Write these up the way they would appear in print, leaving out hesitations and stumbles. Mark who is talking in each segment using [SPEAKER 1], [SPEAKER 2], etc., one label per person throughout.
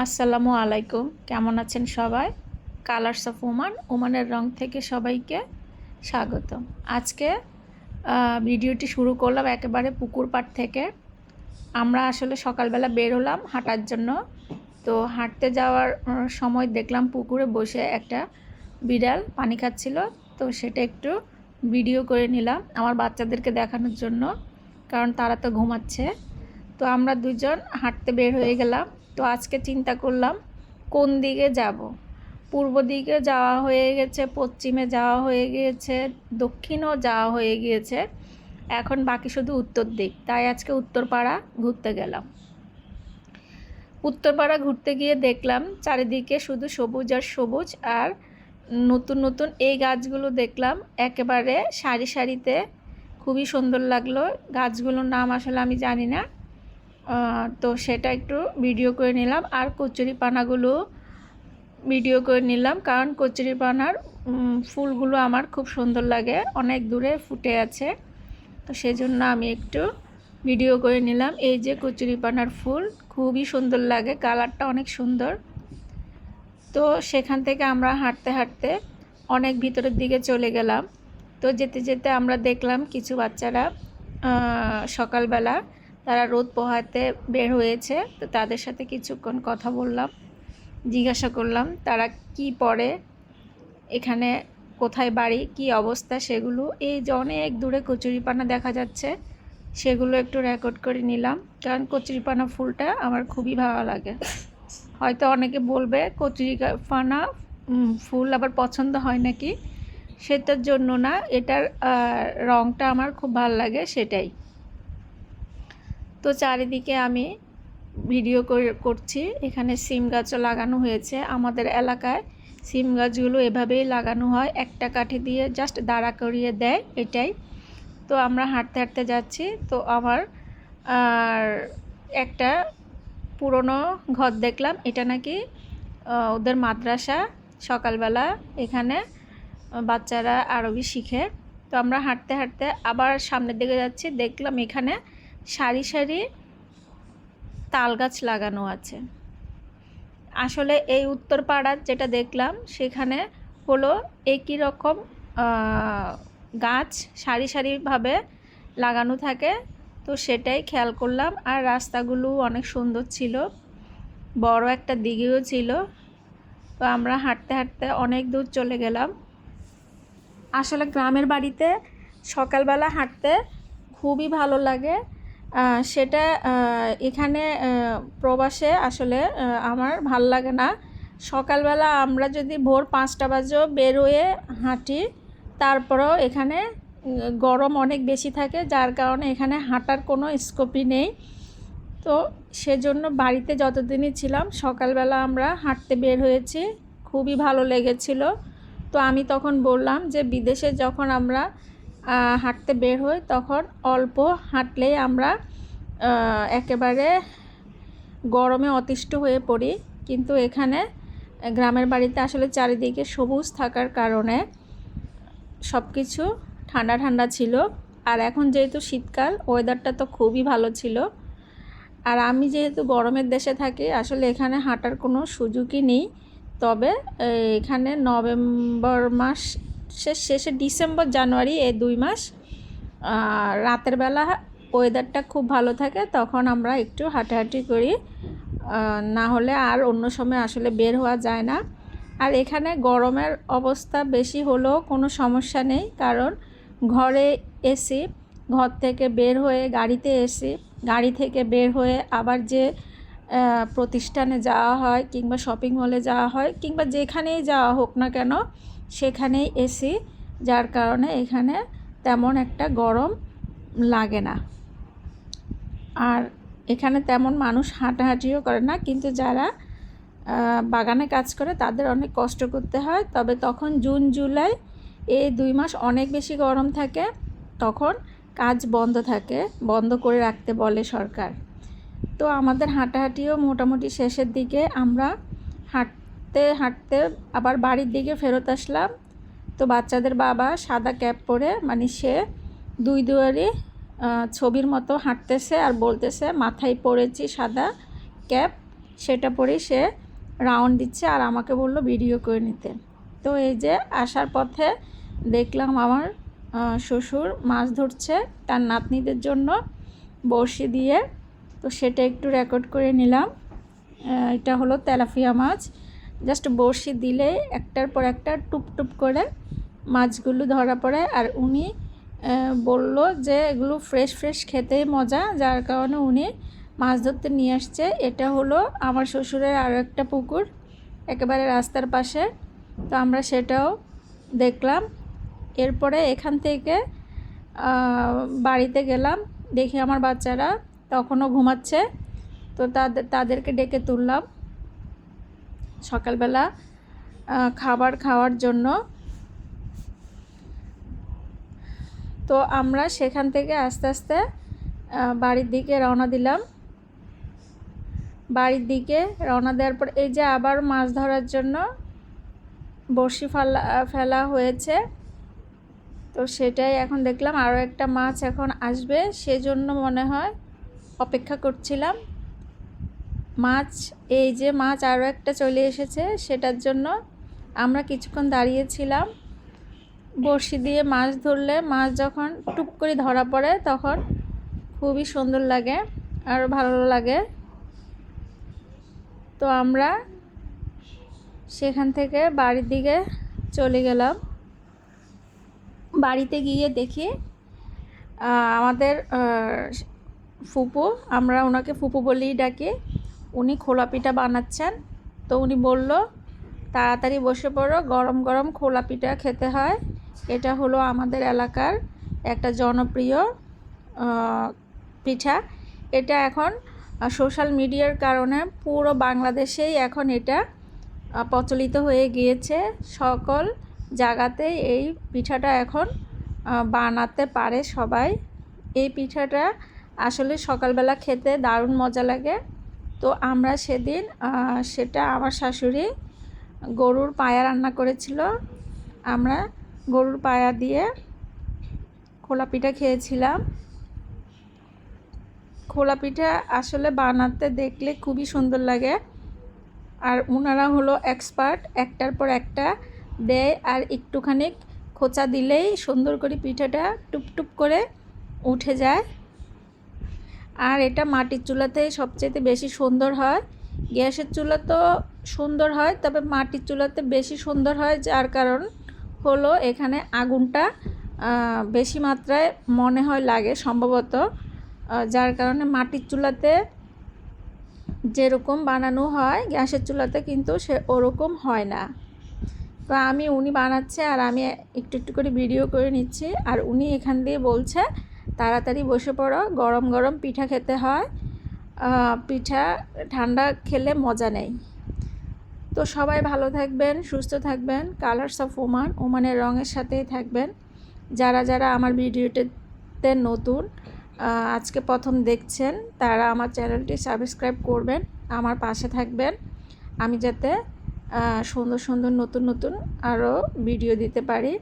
[SPEAKER 1] আসসালামু আলাইকুম। কেমন আছেন সবাই? কালার্স অফ ওমান, ওমানের রং থেকে সবাইকে স্বাগতম। আজকে ভিডিওটি শুরু করলাম একেবারে পুকুর পাড় থেকে। আমরা আসলে সকালবেলা বের হলাম হাঁটার জন্য। তো হাঁটতে যাওয়ার সময় দেখলাম পুকুরে বসে একটা বিড়াল পানি খাচ্ছিল। তো সেটা একটু ভিডিও করে নিলাম আমার বাচ্চাদেরকে দেখানোর জন্য, কারণ তারা তো ঘুমাচ্ছে। তো আমরা দুজন হাঁটতে বের হয়ে গেলাম। তো আজকে চিন্তা করলাম কোন দিকে যাব। পূর্ব দিকে যাওয়া হয়ে গেছে, পশ্চিমে যাওয়া হয়ে গিয়েছে, দক্ষিণও যাওয়া হয়ে গিয়েছে, এখন বাকি শুধু উত্তর দিক। তাই আজকে উত্তরপাড়া ঘুরতে গেলাম। উত্তরপাড়া ঘুরতে গিয়ে দেখলাম চারিদিকে শুধু সবুজ আর সবুজ, আর নতুন নতুন এই গাছগুলো দেখলাম একেবারে সারি সারিতে। খুবই সুন্দর লাগলো। গাছগুলোর নাম আসলে আমি জানি না, তো সেটা একটু ভিডিও করে নিলাম। আর কচুরিপানাগুলো ভিডিও করে নিলাম, কারণ কচুরিপানার ফুলগুলো আমার খুব সুন্দর লাগে, অনেক দূরে ফুটে আছে। তো সেজন্য আমি একটু ভিডিও করে নিলাম। এই যে কচুরিপানার ফুল, খুবই সুন্দর লাগে, কালারটা অনেক সুন্দর। তো সেখান থেকে আমরা হাঁটতে হাঁটতে অনেক ভিতরের দিকে চলে গেলাম। তো যেতে যেতে আমরা দেখলাম কিছু বাচ্চারা সকালবেলা তারা রোদ পোহাতে বের হয়েছে। তো তাদের সাথে কিছুক্ষণ কথা বললাম, জিজ্ঞাসা করলাম তারা কি পড়ে, এখানে কোথায় বাড়ি, কি অবস্থা সেগুলো। এই যে অনেক দূরে কচুরিপানা দেখা যাচ্ছে, সেগুলো একটু রেকর্ড করে নিলাম, কারণ কচুরিপানা ফুলটা আমার খুবই ভালো লাগে। হয়তো অনেকে বলবে কচুরিপানা ফুল আবার পছন্দ হয় নাকি, সেটার জন্য না, এটার রঙটা আমার খুব ভালো লাগে সেটাই। তো চারিদিকে আমি ভিডিও করছি। এখানে সিম গাছও লাগানো হয়েছে। আমাদের এলাকায় সিম গাছগুলো এভাবেই লাগানো হয়, একটা কাঠি দিয়ে জাস্ট দাঁড়া করিয়ে দেয়, এটাই। তো আমরা হাঁটতে হাঁটতে যাচ্ছি। তো আমার আর একটা পুরনো ঘর দেখলাম, এটা নাকি ওদের মাদ্রাসা। সকালবেলা এখানে বাচ্চারা আরবি শিখে। তো আমরা হাঁটতে হাঁটতে আবার সামনের দিকে যাচ্ছি, দেখলাম এখানে সারি সারি তাল গাছ লাগানো আছে। আসলে এই উত্তরপাড়ার যেটা দেখলাম সেখানে হলো একই রকম গাছ সারি সারিভাবে লাগানো থাকে। তো সেটাই খেয়াল করলাম। আর রাস্তাগুলো অনেক সুন্দর ছিল, বড় একটা দিঘিও ছিল। তো আমরা হাঁটতে হাঁটতে অনেক দূর চলে গেলাম। আসলে গ্রামের বাড়িতে সকালবেলা হাঁটতে খুবই ভালো লাগে। সেটা এখানে প্রবাসে আসলে আমার ভাল লাগে না। সকালবেলা আমরা যদি ভোর 5টা বাজেও বেরোয়ে হাঁটি, তারপরেও এখানে গরম অনেক বেশি থাকে, যার কারণে এখানে হাঁটার কোনো স্কোপই নেই। তো সেজন্য বাড়িতে যতদিনই ছিলাম সকালবেলা আমরা হাঁটতে বের হয়েছি, খুবই ভালো লেগেছিল। তো আমি তখন বললাম যে বিদেশে যখন আমরা হাঁটতে বের হই তখন অল্প হাঁটলেই আমরা একেবারে গরমে অতিষ্ঠ হয়ে পড়ি, কিন্তু এখানে গ্রামের বাড়িতে আসলে চারিদিকে সবুজ থাকার কারণে সব কিছু ঠান্ডা ঠান্ডা ছিল। আর এখন যেহেতু শীতকাল, ওয়েদারটা তো খুবই ভালো ছিল। আর আমি যেহেতু গরমের দেশে থাকি, আসলে এখানে হাঁটার কোনো সুযোগই নেই। তবে এখানে নভেম্বর মাসের শেষে, ডিসেম্বর জানুয়ারি, এই 2 মাস রাতের বেলা ওয়েদারটা খুব ভালো থাকে, তখন আমরা একটু হাঁটাহাঁটি করি। না হলে আর অন্য সময় আসলে বের হওয়া যায় না। আর এখানে গরমের অবস্থা বেশি হলেও কোনো সমস্যা নেই, কারণ ঘরে এসি, ঘর থেকে বের হয়ে গাড়িতে এসি, গাড়ি থেকে বের হয়ে আবার যে প্রতিষ্ঠানে যাওয়া হয় কিংবা শপিং মলে যাওয়া হয় কিংবা যেখানেই যাওয়া হোক না কেন, সেখানেই এসি, যার কারণে এখানে তেমন একটা গরম লাগে না। আর এখানে তেমন মানুষ হাঁটাহাঁটিও করে না, কিন্তু যারা বাগানে কাজ করে তাদের অনেক কষ্ট করতে হয়। তবে তখন জুন জুলাই এই 2 মাস অনেক বেশি গরম থাকে, তখন কাজ বন্ধ থাকে, বন্ধ করে রাখতে বলে সরকার। তো আমাদের হাঁটাহাঁটিও মোটামুটি শেষের দিকে। আমরা হাঁটতে হাঁটতে আবার বাড়ির দিকে ফেরত আসলাম। তো বাচ্চাদের বাবা সাদা ক্যাপ পরে, মানে সে 2 দুয়ারি ছবির মতো হাঁটতেছে আর বলতেছে মাথায় পরেছি সাদা ক্যাপ, সেটা পরেই সে রাউন্ড দিচ্ছে আর আমাকে বলল ভিডিও করে নিতে। তো এই যে আসার পথে দেখলাম আমার শ্বশুর মাছ ধরছে তার নাতনিদের জন্য বড়শি দিয়ে, তো সেটা একটু রেকর্ড করে নিলাম। এটা হলো তেলাপিয়া মাছ, জাস্ট বড়শি দিলে একটার পর একটা টুপ টুপ করে মাছগুলো ধরা পড়ে। আর উনি বলল যে এগুলো ফ্রেশ ফ্রেশ খেতেই মজা, যার কারণে উনি মাছ ধরতে নিয়ে আসছে। এটা হলো আমার শ্বশুরের আরও একটা পুকুর একেবারে রাস্তার পাশে, তো আমরা সেটাও দেখলাম। এরপরে এখান থেকে বাড়িতে গেলাম, দেখি আমার বাচ্চারা তখনও ঘুমাচ্ছে, তো তাদেরকে ডেকে তুললাম সকালবেলা খাবার খাওয়ার জন্য। তো আমরা সেখান থেকে আস্তে আস্তে বাড়ির দিকে রওনা দিলাম। বাড়ির দিকে রওনা দেওয়ার পর এই যে আবার মাছ ধরার জন্য বড়শি ফেলা হয়েছে, তো সেটাই এখন দেখলাম আরও একটা মাছ এখন আসবে, সেজন্য মনে হয় অপেক্ষা করছিলাম। মাছ, এই যে মাছ আরও একটা চলে এসেছে, সেটার জন্য আমরা কিছুক্ষণ দাঁড়িয়েছিলাম। বড়শি দিয়ে মাছ ধরলে মাছ যখন টুপ করে ধরা পড়ে তখন খুবই সুন্দর লাগে আর ভালো লাগে। তো আমরা সেখান থেকে বাড়ির দিকে চলে গেলাম। বাড়িতে গিয়ে দেখি আমাদের ফুপু, আমরা ওনাকে ফুপু বলেই ডাকি, উনি খোলা পিঠা বানাচ্ছেন। তো উনি বলল তাড়াতাড়ি বসে পড়ো, গরম গরম খোলা পিঠা খেতে হয়। এটা হলো আমাদের এলাকার একটা জনপ্রিয় পিঠা। এটা এখন সোশ্যাল মিডিয়ার কারণে পুরো বাংলাদেশেই এখন এটা প্রচলিত হয়ে গিয়েছে। সকল জায়গাতেই এই পিঠাটা এখন বানাতে পারে সবাই। এই পিঠাটা আসলে সকালবেলা খেতে দারুণ মজা লাগে। তো আমরা সেদিন সেটা আমার শাশুড়ি গরুর পায়া রান্না করেছিল, আমরা গরুর পায়া দিয়ে খোলা পিঠা খেয়েছিলাম। খোলা পিঠা আসলে বানাতে দেখলে খুবই সুন্দর লাগে, আর ওনারা হলো এক্সপার্ট, একটার পর একটা দেয় আর একটুখানি খোঁচা দিলেই সুন্দর করে পিঠাটা টুপটুপ করে উঠে যায়। আর এটা মাটির চুলাতেই সবচেয়ে বেশি সুন্দর হয়। গ্যাসের চুলা তো সুন্দর হয়, তবে মাটির চুলাতে বেশি সুন্দর হয়, যার কারণ হলো এখানে আগুনটা বেশি মাত্রায় মনে হয় লাগে সম্ভবত, যার কারণে মাটির চুলাতে যেরকম বানানো হয় গ্যাসের চুলাতে কিন্তু সে ওরকম হয় না। তো উনি বানাচ্ছে আর আমি একটু একটু করে ভিডিও করে নিচ্ছি, আর উনি এখান দিয়ে বলছে তাড়াতাড়ি বসে পড়ো, গরম গরম পিঠা খেতে হয়, পিঠা ঠান্ডা খেলে মজা নেই। তো সবাই ভালো থাকবেন, সুস্থ থাকবেন। কালার্স অফ ওমান, ওমানের রঙের সাথেই থাকবেন। যারা যারা আমার ভিডিওটিতে নতুন আজকে প্রথম দেখছেন তারা আমার চ্যানেলটি সাবস্ক্রাইব করবেন, আমার পাশে থাকবেন, আমি যাতে সুন্দর সুন্দর নতুন নতুন আরও ভিডিও দিতে পারি।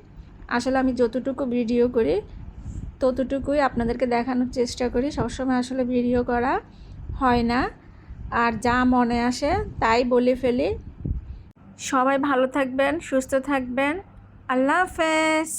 [SPEAKER 1] আসলে আমি যতটুকু ভিডিও করি ততটুকুই আপনাদেরকে দেখানোর চেষ্টা করি, সবসময় আসলে ভিডিও করা হয় না, আর যা মনে আসে তাই বলে ফেলি। সবাই ভালো থাকবেন, সুস্থ থাকবেন। আল্লাহ হাফেজ।